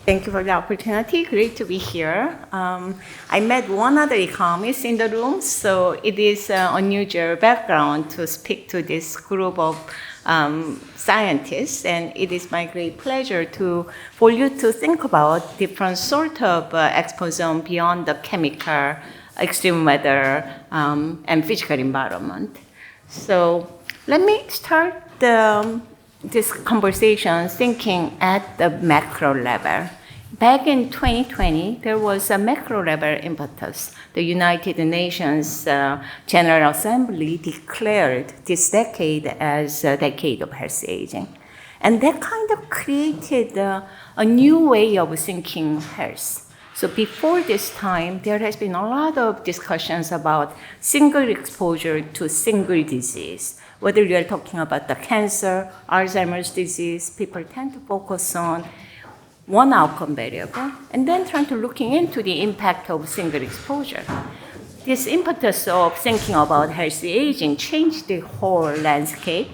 Thank you for the opportunity. Great to be here. I met one other economist in the room, so it is an unusual background to speak to this group of scientists, and it is my great pleasure for you to think about different sort of exposome beyond the chemical, extreme weather, and physical environment. So let me start this conversation thinking at the macro level. Back in 2020, there was a macro level impetus. The United Nations General Assembly declared this decade as a decade of healthy aging. And that kind of created a new way of thinking health. So before this time, there has been a lot of discussions about single exposure to single disease. Whether you're talking about the cancer, Alzheimer's disease, people tend to focus on one outcome variable, and then trying to looking into the impact of single exposure. This impetus of thinking about healthy aging changed the whole landscape,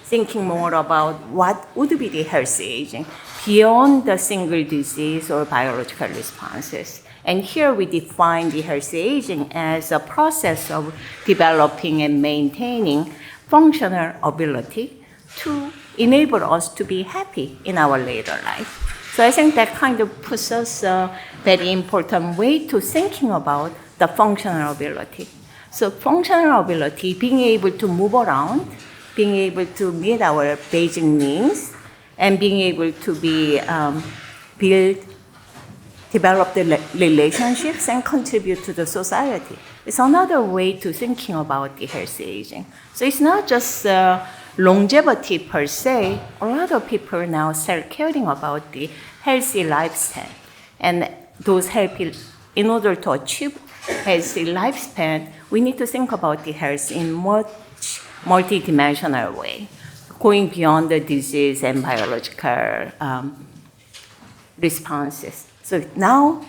thinking more about what would be the healthy aging beyond the single disease or biological responses. And here we define the healthy aging as a process of developing and maintaining functional ability to enable us to be happy in our later life. So I think that kind of puts us a very important way to thinking about the functional ability. So functional ability, being able to move around, being able to meet our basic needs, and being able to develop the relationships and contribute to the society. It's another way to thinking about the healthy aging. So it's not just longevity per se. A lot of people now start caring about the healthy lifespan. And those in order to achieve healthy lifespan, we need to think about the health in much multidimensional way, going beyond the disease and biological responses. So now,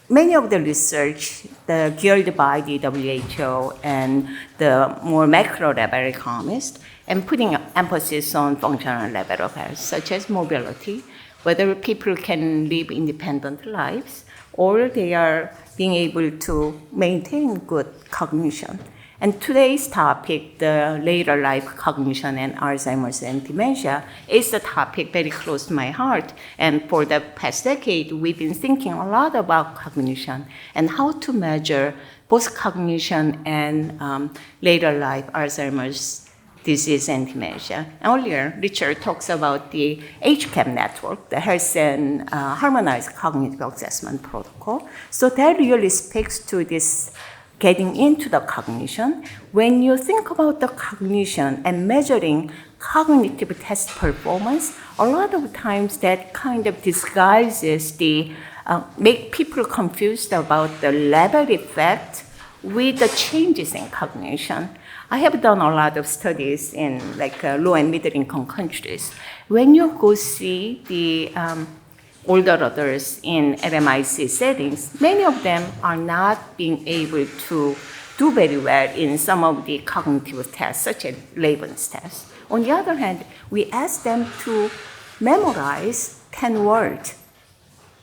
many of the research geared by the WHO and the more macro level economists, and putting emphasis on functional level of health, such as mobility, whether people can live independent lives, or they are being able to maintain good cognition. And today's topic, the later life cognition and Alzheimer's and dementia, is the topic very close to my heart. And for the past decade, we've been thinking a lot about cognition and how to measure both cognition and later life Alzheimer's disease and dementia. Earlier, Richard talks about the HCAP network, the Health and Harmonized Cognitive Assessment Protocol. So that really speaks to this getting into the cognition. When you think about the cognition and measuring cognitive test performance, a lot of times that kind of disguises make people confused about the level effect with the changes in cognition. I have done a lot of studies in low and middle income countries. When you go see the older adults in LMIC settings, many of them are not being able to do very well in some of the cognitive tests, such as Leibniz tests. On the other hand, we ask them to memorize 10 words.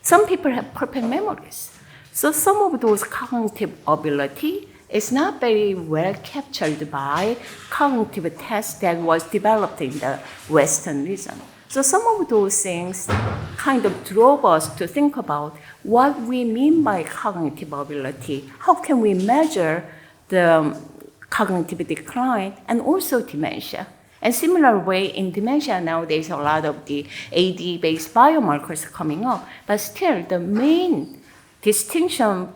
Some people have perfect memories. So some of those cognitive ability is not very well captured by cognitive tests that was developed in the Western region. So some of those things kind of drove us to think about what we mean by cognitive ability. How can we measure the cognitive decline and also dementia? And similar way in dementia, nowadays a lot of the AD-based biomarkers coming up, but still the main distinction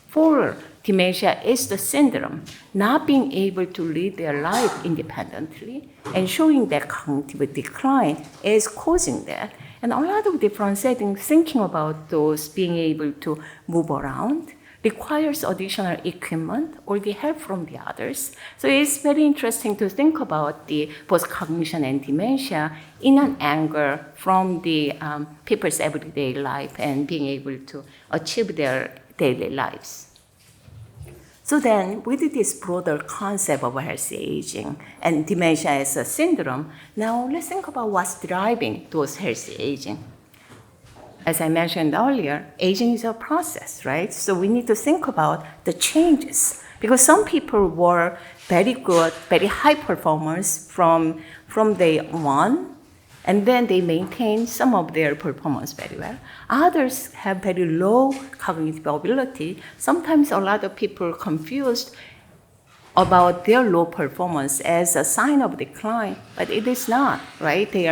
for dementia is the syndrome, not being able to lead their life independently and showing that cognitive decline is causing that. And a lot of different settings, thinking about those being able to move around requires additional equipment or the help from the others. So it's very interesting to think about the both cognition and dementia in an angle from the people's everyday life and being able to achieve their daily lives. So then, with this broader concept of healthy aging and dementia as a syndrome, now let's think about what's driving those healthy aging. as I mentioned earlier, aging is a process, right? So we need to think about the changes, because some people were very good, very high performers from day one, and then they maintain some of their performance very well. Others have very low cognitive ability. Sometimes a lot of people confused about their low performance as a sign of decline, but it is not, right? They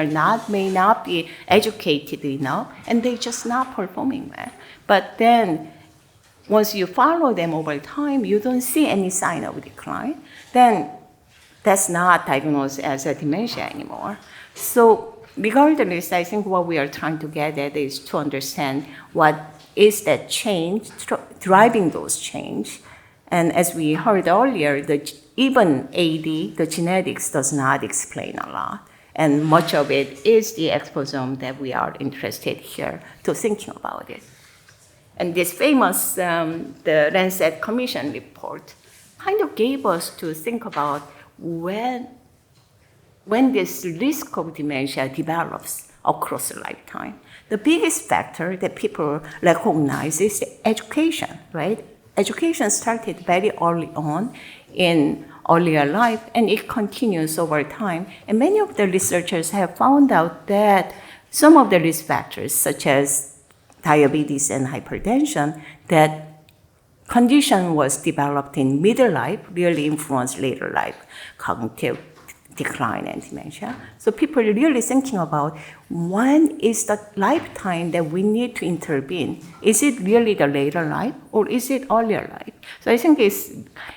may not be educated enough, and they're just not performing well. But then, once you follow them over time, you don't see any sign of decline, then that's not diagnosed as a dementia anymore. So regardless, I think what we are trying to get at is to understand what is that change, driving those change. And as we heard earlier, even AD, the genetics does not explain a lot. And much of it is the exposome that we are interested here to thinking about it. And this famous, the Lancet Commission report kind of gave us to think about when this risk of dementia develops across a lifetime. The biggest factor that people recognize is education, right? Education started very early on in earlier life, and it continues over time. And many of the researchers have found out that some of the risk factors, such as diabetes and hypertension, that condition was developed in middle life, really influenced later life cognitive decline and dementia. So people are really thinking about when is the lifetime that we need to intervene? Is it really the later life or is it earlier life? So I think it's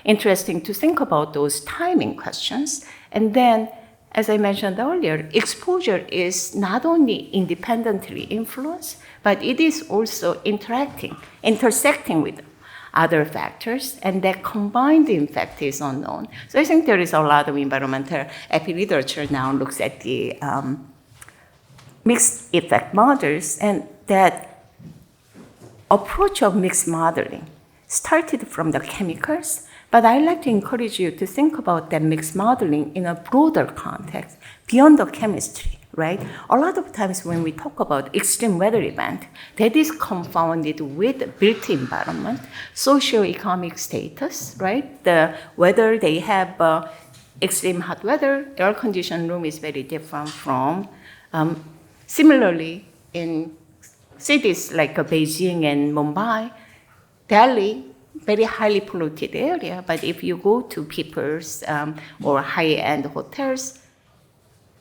interesting to think about those timing questions. And then, as I mentioned earlier, exposure is not only independently influenced, but it is also intersecting with other factors, and that combined impact is unknown. So I think there is a lot of environmental epi literature now looks at the mixed effect models, and that approach of mixed modeling started from the chemicals, but I'd like to encourage you to think about that mixed modeling in a broader context, beyond the chemistry, right? A lot of times when we talk about extreme weather event, that is confounded with built environment, socioeconomic status, right? Whether they have extreme hot weather, air-conditioned room is very different from. Similarly, in cities like Beijing and Mumbai, Delhi, very highly polluted area, but if you go to people's or high-end hotels,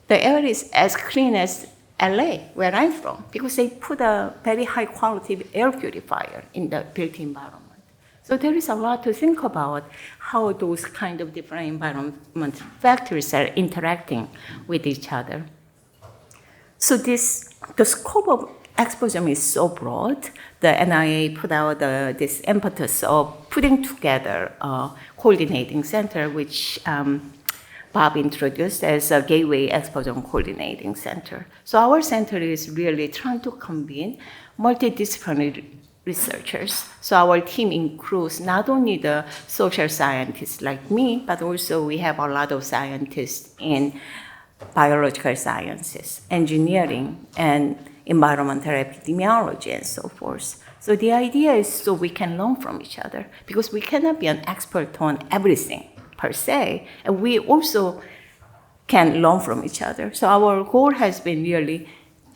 the air is as clean as LA, where I'm from, because they put a very high quality air purifier in the built environment. So there is a lot to think about how those kind of different environment factors are interacting with each other. So the scope of exposome is so broad. The NIA put out this impetus of putting together a coordinating center, which Bob introduced as a Gateway Exposome Coordinating Center. So our center is really trying to convene multidisciplinary researchers. So our team includes not only the social scientists like me, but also we have a lot of scientists in biological sciences, engineering, and environmental epidemiology, and so forth. So the idea is so we can learn from each other, because we cannot be an expert on everything per se, and we also can learn from each other. So our goal has been really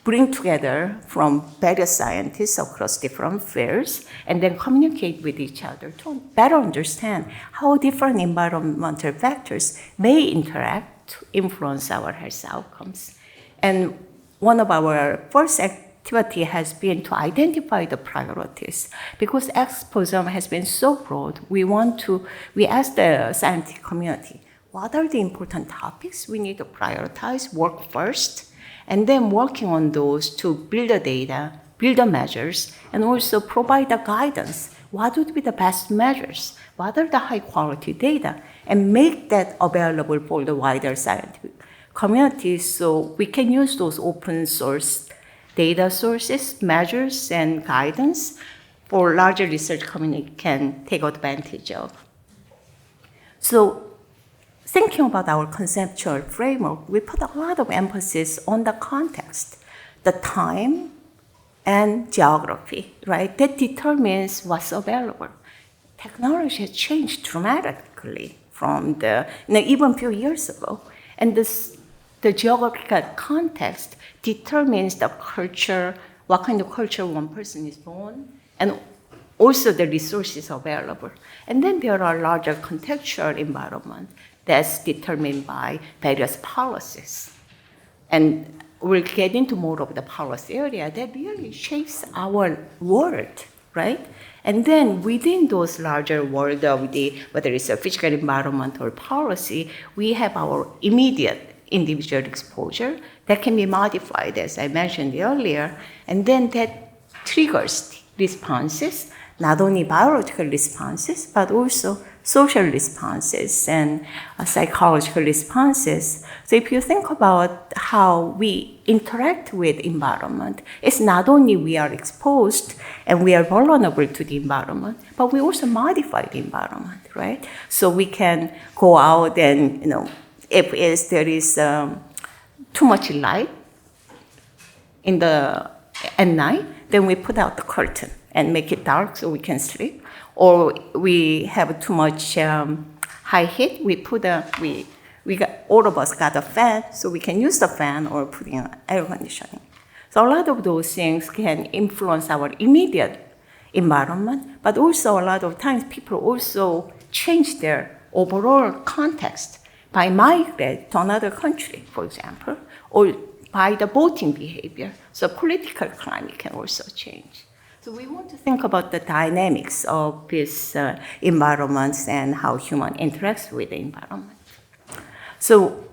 bring together from various scientists across different fields and then communicate with each other to better understand how different environmental factors may interact to influence our health outcomes. And one of our first activity has been to identify the priorities. Because exposome has been so broad, we asked the scientific community, what are the important topics we need to prioritize, work first, and then working on those to build the data, build the measures, and also provide the guidance. What would be the best measures? What are the high quality data? And make that available for the wider scientific community so we can use those open source data sources, measures, and guidance for larger research community can take advantage of. So thinking about our conceptual framework, we put a lot of emphasis on the context, the time, and geography, right? That determines what's available. Technology has changed dramatically from even a few years ago. And the geographical context determines the culture, what kind of culture one person is born, and also the resources available. And then there are larger contextual environments that's determined by various policies. And we'll get into more of the policy area that really shapes our world, right? And then within those larger world of whether it's a physical environment or policy, we have our immediate individual exposure that can be modified, as I mentioned earlier, and then that triggers responses, not only biological responses, but also social responses and psychological responses. So if you think about how we interact with environment, it's not only we are exposed and we are vulnerable to the environment, but we also modify the environment, right? So we can go out and, if there is too much light at night, then we put out the curtain and make it dark so we can sleep. Or we have too much high heat, all of us got a fan, so we can use the fan or put in air conditioning. So a lot of those things can influence our immediate environment, but also a lot of times people also change their overall context by migrating to another country, for example, or by the voting behavior. So political climate can also change. So we want to think about the dynamics of these environments and how human interacts with the environment. So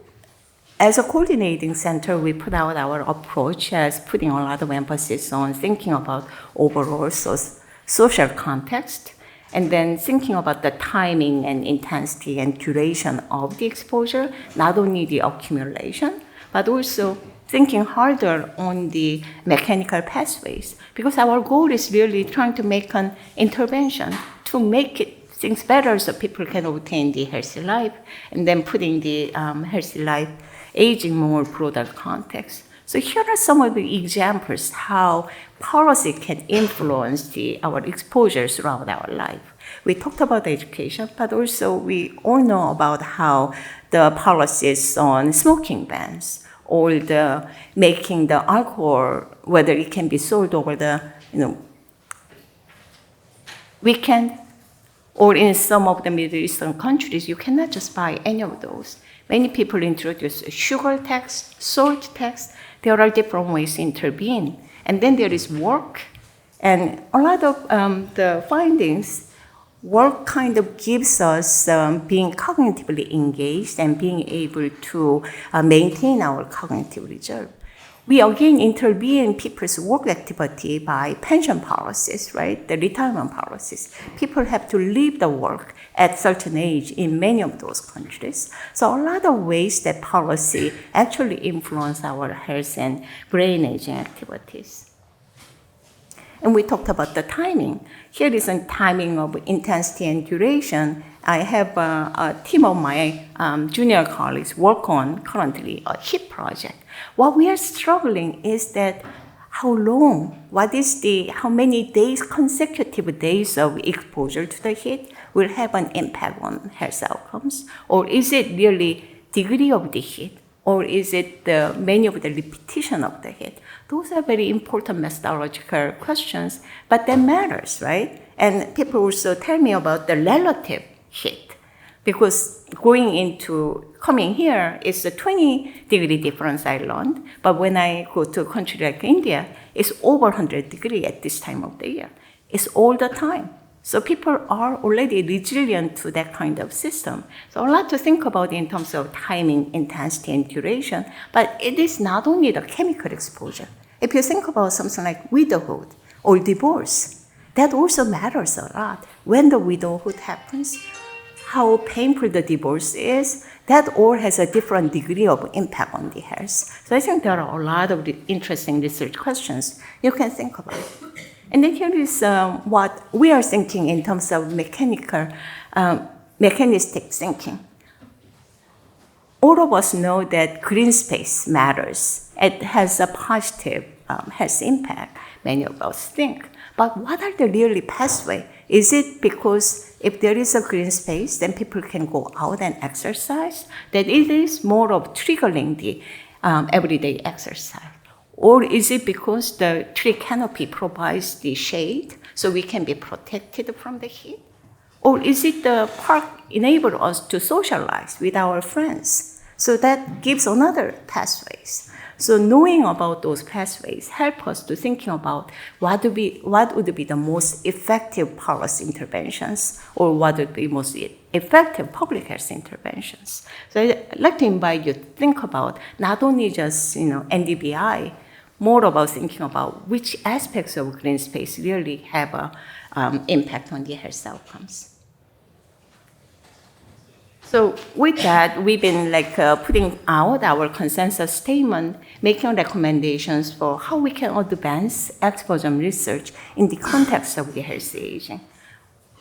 as a coordinating center, we put out our approach as putting a lot of emphasis on thinking about overall social context, and then thinking about the timing and intensity and duration of the exposure, not only the accumulation, but also thinking harder on the mechanical pathways, because our goal is really trying to make an intervention to make things better so people can obtain the healthy life, and then putting the healthy life aging more broader context. So here are some of the examples how policy can influence our exposure throughout our life. We talked about education, but also we all know about how the policies on smoking bans or making the alcohol, whether it can be sold over the weekend, or in some of the Middle Eastern countries, you cannot just buy any of those. Many people introduce a sugar tax, salt tax. There are different ways to intervene. And then there is work. And a lot of the findings, work kind of gives us being cognitively engaged and being able to maintain our cognitive reserve. We again intervene in people's work activity by pension policies, right? The retirement policies. People have to leave the work at certain age in many of those countries. So a lot of ways that policy actually influence our health and brain aging activities. And we talked about the timing. Here is a timing of intensity and duration. I have a team of my junior colleagues work on currently a HEAT project. What we are struggling is that how long, how many days, consecutive days of exposure to the heat will have an impact on health outcomes? Or is it really degree of the heat? Or is it many of the repetition of the heat? Those are very important methodological questions, but that matters, right? And people also tell me about the relative heat, because coming here is a 20-degree difference I learned, but when I go to a country like India, it's over 100 degrees at this time of the year. It's all the time. So people are already resilient to that kind of system. So a lot to think about in terms of timing, intensity, and duration, but it is not only the chemical exposure. If you think about something like widowhood or divorce, that also matters a lot. When the widowhood happens, how painful the divorce is, that all has a different degree of impact on the health. So I think there are a lot of interesting research questions you can think about. And then here is what we are thinking in terms of mechanistic thinking. All of us know that green space matters. It has a positive health impact. many of us think. But what are the really pathway? Is it because if there is a green space, then people can go out and exercise? That it is more of triggering the everyday exercise? Or is it because the tree canopy provides the shade so we can be protected from the heat? Or is it the park enable us to socialize with our friends? So that gives another pathways. So knowing about those pathways help us to thinking about what would be the most effective policy interventions or what would be most effective public health interventions. So I'd like to invite you to think about not only just NDVI, more about thinking about which aspects of green space really have an impact on the health outcomes. So with that, we've been putting out our consensus statement, making recommendations for how we can advance exposome research in the context of the healthy aging.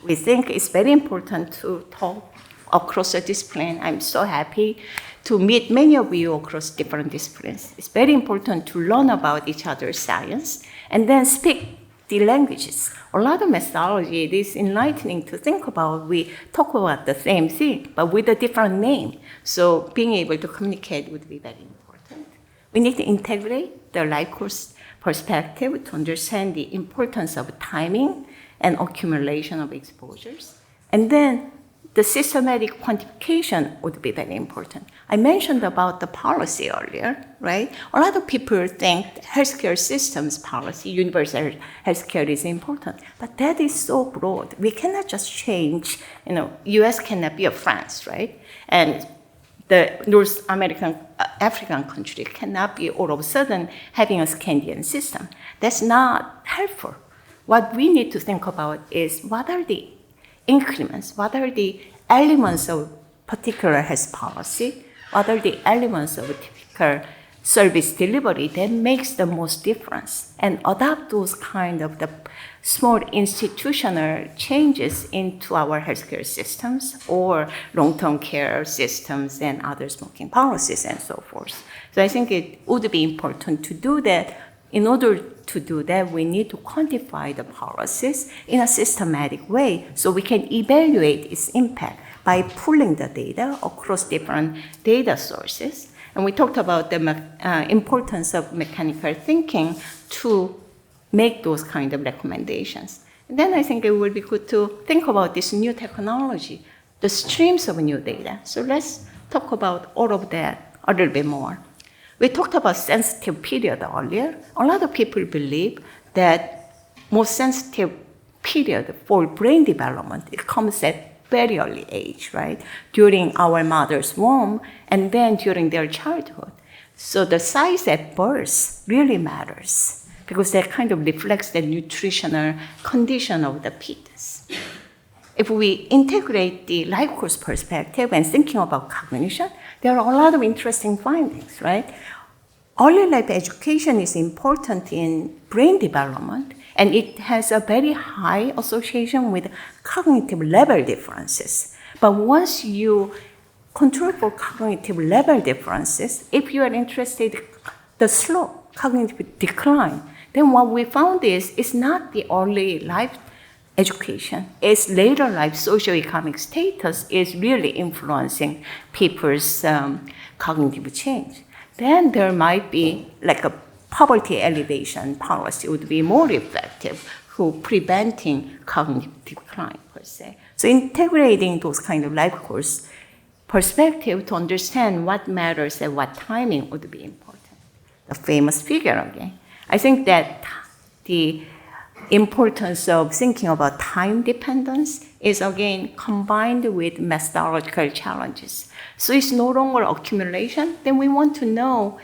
We think it's very important to talk across the discipline. I'm so happy to meet many of you across different disciplines. It's very important to learn about each other's science and then speak the languages. A lot of methodology, it is enlightening to think about. We talk about the same thing, but with a different name. So being able to communicate would be very important. We need to integrate the life course perspective to understand the importance of timing and accumulation of exposures. And then the systematic quantification would be very important. I mentioned about the policy earlier, right? A lot of people think healthcare systems policy, universal healthcare is important, but that is so broad. We cannot just change, US cannot be a France, right? And the North American, African country cannot be all of a sudden having a Scandinavian system. That's not helpful. What we need to think about is what are the increments, what are the elements of particular health policy, what are the elements of a typical service delivery that makes the most difference, and adopt those kind of the small institutional changes into our healthcare systems or long-term care systems and other smoking policies and so forth. So I think it would be important to do that. In order to do that, we need to quantify the policies in a systematic way so we can evaluate its impact by pulling the data across different data sources. And we talked about the importance of mechanical thinking to make those kind of recommendations. And then I think it would be good to think about this new technology, the streams of new data. So let's talk about all of that a little bit more. We talked about sensitive period earlier. A lot of people believe that most sensitive period for brain development, it comes at very early age, right? During our mother's womb and then during their childhood. So the size at birth really matters because that kind of reflects the nutritional condition of the fetus. If we integrate the life course perspective and thinking about cognition, there are a lot of interesting findings, right? Early life education is important in brain development, and it has a very high association with cognitive level differences. But once you control for cognitive level differences, if you are interested in the slow cognitive decline, then what we found is it's not the early life education, it's later life socioeconomic status is really influencing people's cognitive change. Then there might be like a poverty elevation policy would be more effective for preventing cognitive decline per se. So integrating those kind of life course perspective to understand what matters at what timing would be important. The famous figure again. I think that the importance of thinking about time dependence is again combined with methodological challenges. So it's no longer accumulation, then we want to know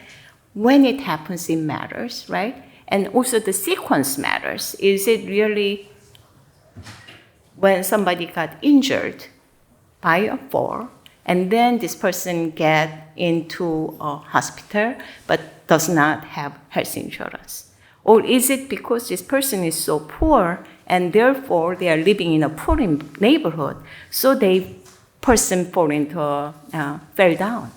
when it happens, it matters, right? And also the sequence matters. Is it really when somebody got injured by a fall, and then this person get into a hospital but does not have health insurance? Or is it because this person is so poor and therefore they are living in a poor neighborhood, so they person fell down?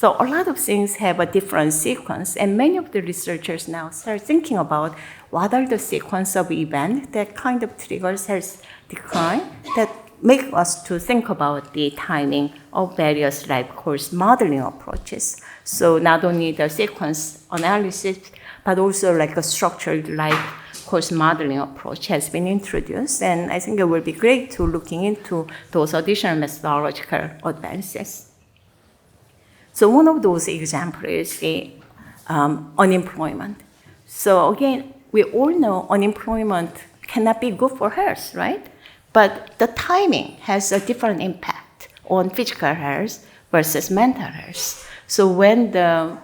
So a lot of things have a different sequence, and many of the researchers now start thinking about what are the sequence of events that kind of triggers health decline that make us to think about the timing of various life course modeling approaches. So not only the sequence analysis, but also like a structured life course modeling approach has been introduced, and I think it will be great to looking into those additional methodological advances. So one of those examples is the unemployment. So again, we all know unemployment cannot be good for health, right? But the timing has a different impact on physical health versus mental health. So when the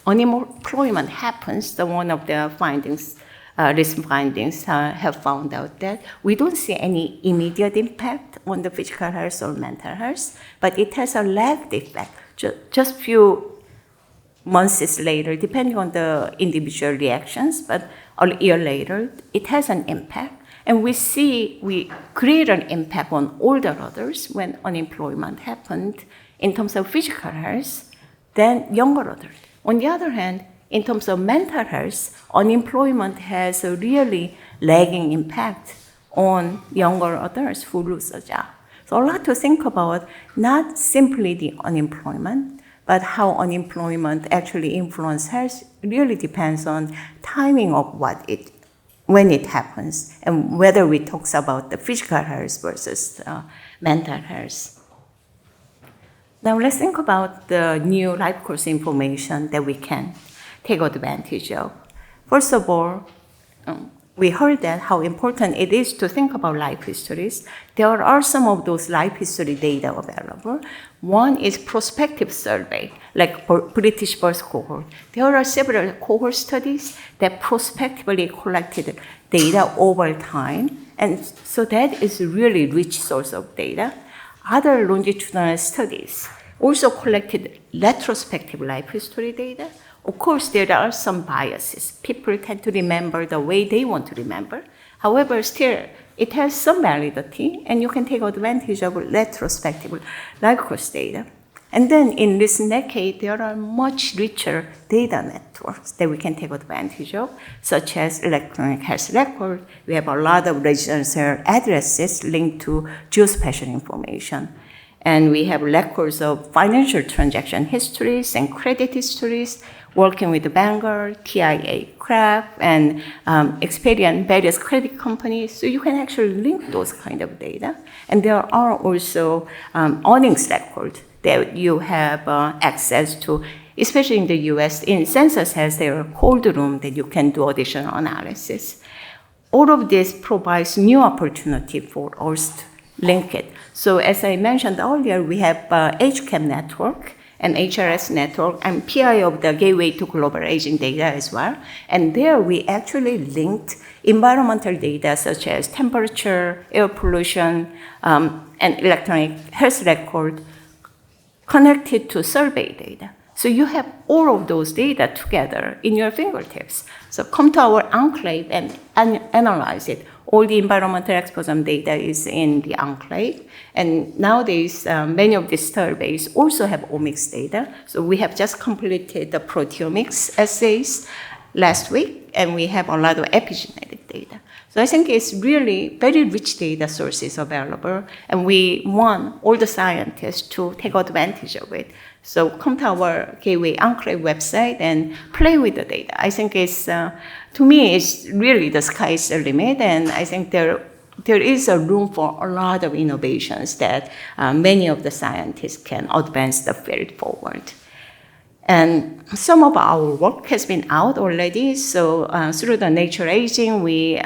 unemployment happens, one of the findings, recent findings have found out that we don't see any immediate impact on the physical health or mental health, but it has a lagged effect. Just few months later, depending on the individual reactions, but a year later, it has an impact. And we create an impact on older adults when unemployment happened in terms of physical health than younger adults. On the other hand, in terms of mental health, unemployment has a really lagging impact on younger adults who lose a job. So a lot to think about, not simply the unemployment, but how unemployment actually influences health really depends on timing of when it happens, and whether we talk about the physical health versus mental health. Now let's think about the new life course information that we can take advantage of. First of all, we heard that how important it is to think about life histories. There are some of those life history data available. One is prospective survey, like British birth cohort. There are several cohort studies that prospectively collected data over time, and so that is a really rich source of data. Other longitudinal studies also collected retrospective life history data. Of course, there are some biases. People tend to remember the way they want to remember. However, still, it has some validity, and you can take advantage of retrospective life course data. And then in this decade, there are much richer data networks that we can take advantage of, such as electronic health record. We have a lot of residential addresses linked to geospatial information. And we have records of financial transaction histories and credit histories, working with the Vanguard, TIA, Craft, and Experian, various credit companies. So you can actually link those kind of data. And there are also earnings records that you have access to, especially in the US. In Census has their cold room that you can do additional analysis. All of this provides new opportunity for us to link it. So as I mentioned earlier, we have HCAM network and HRS network. I'm PI of the Gateway to Global Aging data as well. And there we actually linked environmental data such as temperature, air pollution, and electronic health record connected to survey data. So you have all of those data together in your fingertips. So come to our enclave and analyze it. All the environmental exposome data is in the enclave. And nowadays, many of these surveys also have omics data. So we have just completed the proteomics essays last week, and we have a lot of epigenetic data. So I think it's really very rich data sources available, and we want all the scientists to take advantage of it. So come to our Gateway Enclave website and play with the data. I think it's, to me, it's really the sky's the limit, and I think there is a room for a lot of innovations that many of the scientists can advance the field forward. And some of our work has been out already. So through the Nature Aging, we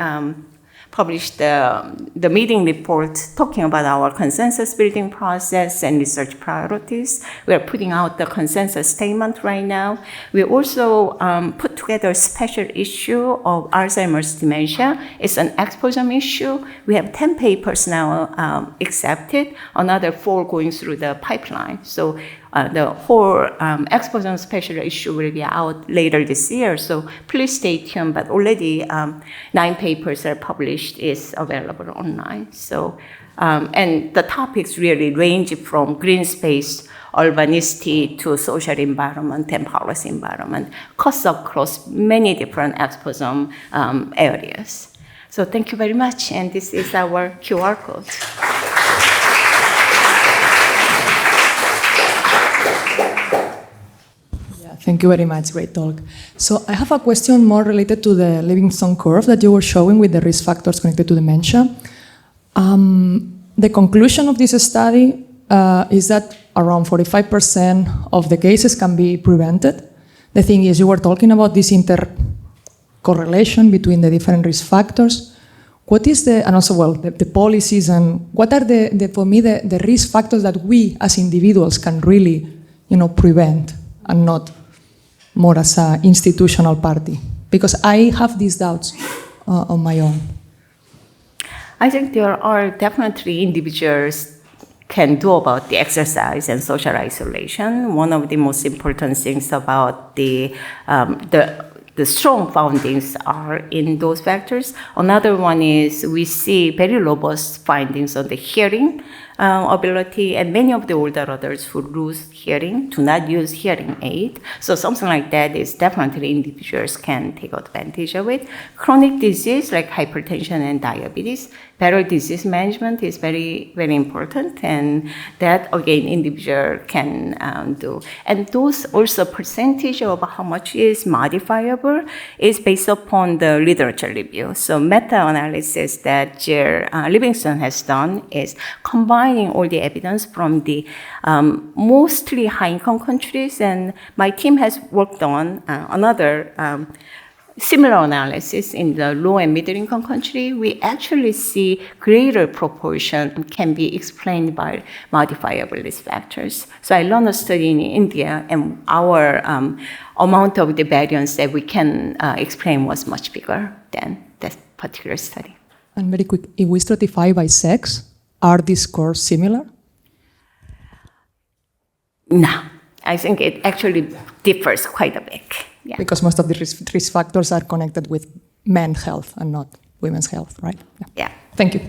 published the meeting report talking about our consensus building process and research priorities. We are putting out the consensus statement right now. We also put together a special issue of Alzheimer's dementia. It's an Exposome issue. We have 10 papers now accepted, another 4 going through the pipeline. So the whole Exposome special issue will be out later this year, so please stay tuned. But already 9 papers are published, is available online. So, and the topics really range from green space, urbanicity to social environment and policy environment, cuts across many different Exposome areas. So thank you very much, and this is our QR code. Thank you very much, great talk. So I have a question more related to the Livingston curve that you were showing with the risk factors connected to dementia. The conclusion of this study is that around 45% of the cases can be prevented. The thing is, you were talking about this intercorrelation between the different risk factors. What is the policies, and what are for me the risk factors that we as individuals can really, prevent, and not more as an institutional party? Because I have these doubts on my own. I think there are definitely individuals can do about the exercise and social isolation. One of the most important things about the strong findings are in those factors. Another one is we see very robust findings on the hearing ability, and many of the older adults who lose hearing do not use hearing aid. So something like that is definitely individuals can take advantage of it. Chronic disease like hypertension and diabetes, better disease management is very, very important, and that again individual can do. And those also percentage of how much is modifiable is based upon the literature review. So meta-analysis that Livingston has done is combining all the evidence from the mostly high-income countries, and my team has worked on another similar analysis in the low and middle-income country. We actually see greater proportion can be explained by modifiable risk factors. So I learned a study in India, and our amount of the variance that we can explain was much bigger than that particular study. And very quick, if we stratify by sex, are these scores similar? No, I think it actually differs quite a bit. Yeah. Because most of the risk factors are connected with men's health and not women's health, right? Yeah. Thank you.